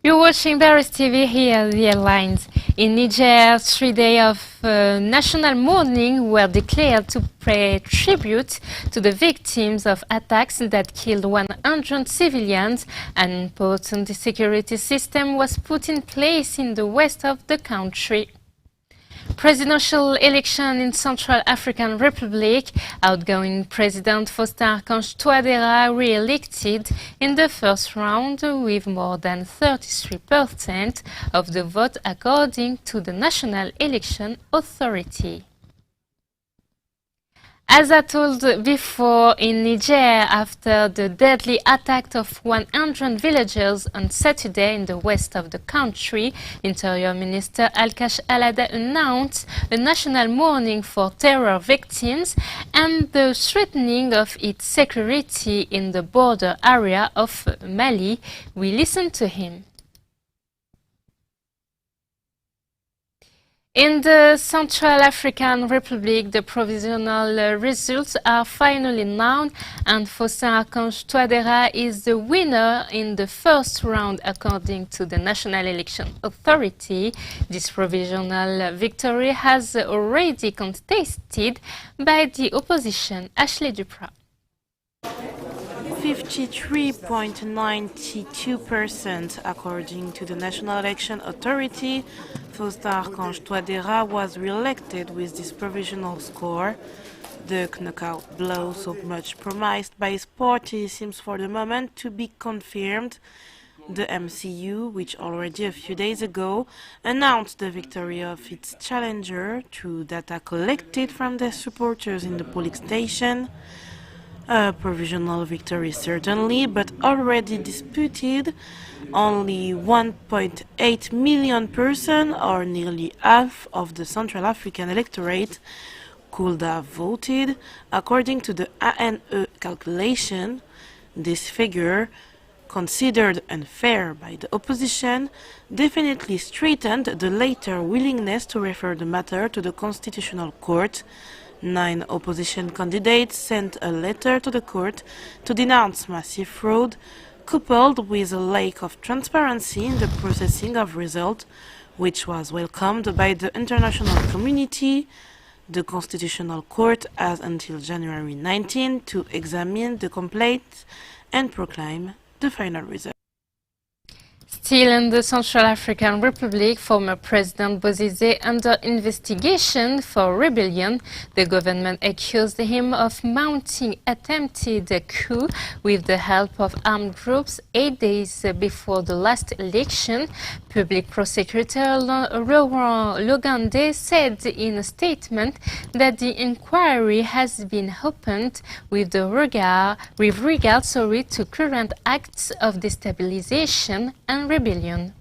You're watching Paris TV. Here are the headlines. In Niger, 3 days of national mourning were declared to pay tribute to the victims of attacks that killed 100 civilians. An important security system was put in place in the west of the country. Presidential election in Central African Republic. Outgoing President Faustin-Archange Touadéra re-elected in the first round with more than 33% of the vote according to the National Election Authority. As I told before, in Niger, after the deadly attack of 100 villagers on Saturday in the west of the country, Interior Minister Al-Kash Alada announced a national mourning for terror victims and the threatening of its security in the border area of Mali. We listen to him. In the Central African Republic, the provisional results are finally known, and Faustin-Archange Touadéra is the winner in the first round according to the National Election Authority. This provisional victory has already contested by the opposition. Ashley Duprat. 53.92% according to the National Election Authority. Faustin-Archange Touadéra was re-elected with this provisional score. The knockout blow so much promised by his party seems for the moment to be confirmed. The MCU, which already a few days ago announced the victory of its challenger through data collected from their supporters in the polling station. A provisional victory certainly, but already disputed. Only 1.8 million persons, or nearly half of the Central African electorate, could have voted. According to the ANE calculation, this figure, considered unfair by the opposition, definitely strengthened the later willingness to refer the matter to the Constitutional Court. 9 opposition candidates sent a letter to the court to denounce massive fraud, coupled with a lack of transparency in the processing of results, which was welcomed by the international community. The Constitutional Court has until January 19 to examine the complaint and proclaim the final result. Still in the Central African Republic, former President Bozizé under investigation for rebellion. The government accused him of mounting attempted coup with the help of armed groups 8 days before the last election. Public prosecutor Laurent Logandé said in a statement that the inquiry has been opened with regard to current acts of destabilization and rebellion.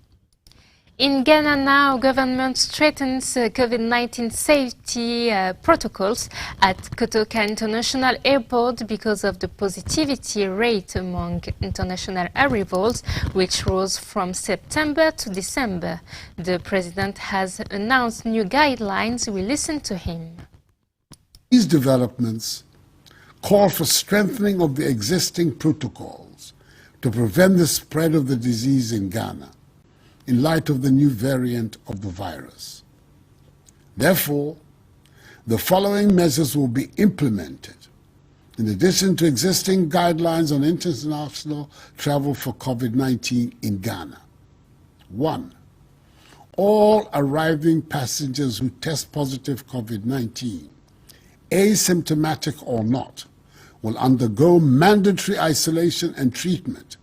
In Ghana now, government strengthens COVID-19 safety protocols at Kotoka International Airport because of the positivity rate among international arrivals, which rose from September to December. The president has announced new guidelines. We listen to him. These developments call for strengthening of the existing protocols to prevent the spread of the disease in Ghana in light of the new variant of the virus. Therefore, the following measures will be implemented in addition to existing guidelines on international travel for COVID-19 in Ghana. 1. All arriving passengers who test positive COVID-19, asymptomatic or not, will undergo mandatory isolation and treatment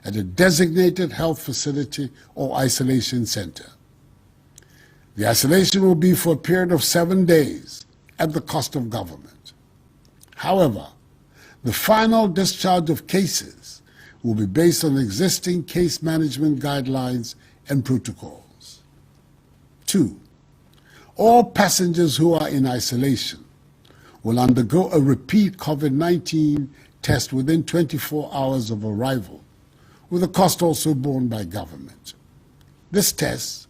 at a designated health facility or isolation center. The isolation will be for a period of 7 days at the cost of government. However, the final discharge of cases will be based on existing case management guidelines and protocols. 2. All passengers who are in isolation will undergo a repeat COVID-19 test within 24 hours of arrival, with a cost also borne by government. This test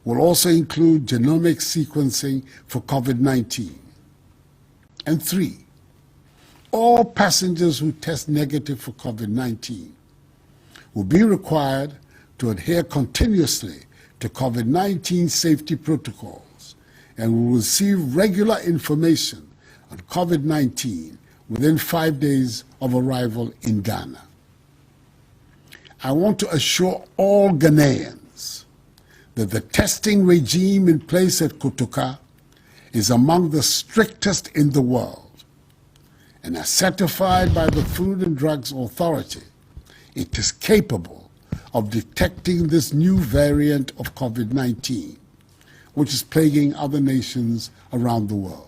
will also include genomic sequencing for COVID-19. And 3, all passengers who test negative for COVID-19 will be required to adhere continuously to COVID-19 safety protocols and will receive regular information on COVID-19 within 5 days of arrival in Ghana. I want to assure all Ghanaians that the testing regime in place at Kotoka is among the strictest in the world, and as certified by the Food and Drugs Authority, it is capable of detecting this new variant of COVID-19, which is plaguing other nations around the world.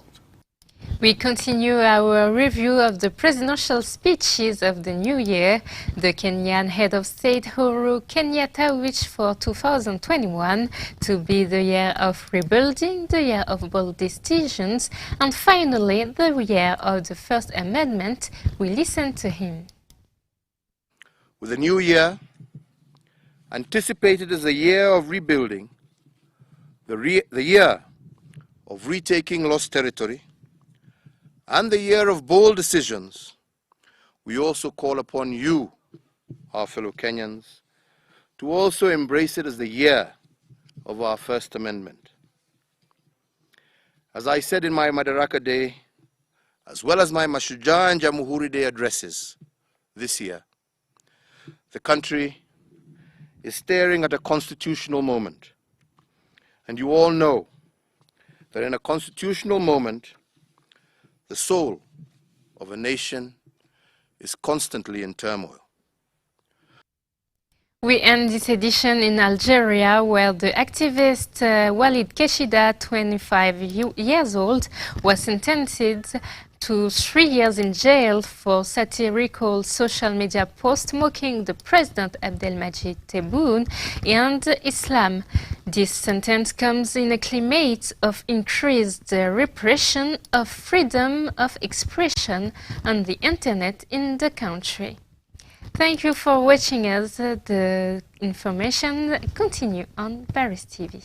We continue our review of the presidential speeches of the new year. The Kenyan head of state Uhuru Kenyatta wished for 2021 to be the year of rebuilding, the year of bold decisions, and finally the year of the First Amendment. We listen to him. With the new year anticipated as the year of rebuilding, the year of retaking lost territory, and the year of bold decisions, we also call upon you, our fellow Kenyans, to also embrace it as the year of our First Amendment. As I said in my Madaraka Day, as well as my Mashujaa and Jamhuri Day addresses this year, the country is staring at a constitutional moment. And you all know that in a constitutional moment, the soul of a nation is constantly in turmoil. We end this edition in Algeria, where the activist Walid Keshida, 25 years old, was sentenced to 3 years in jail for satirical social media posts mocking the President Abdelmadjid Tebboune and Islam. This sentence comes in a climate of increased repression of freedom of expression on the internet in the country. Thank you for watching us. The information continue on Paris TV.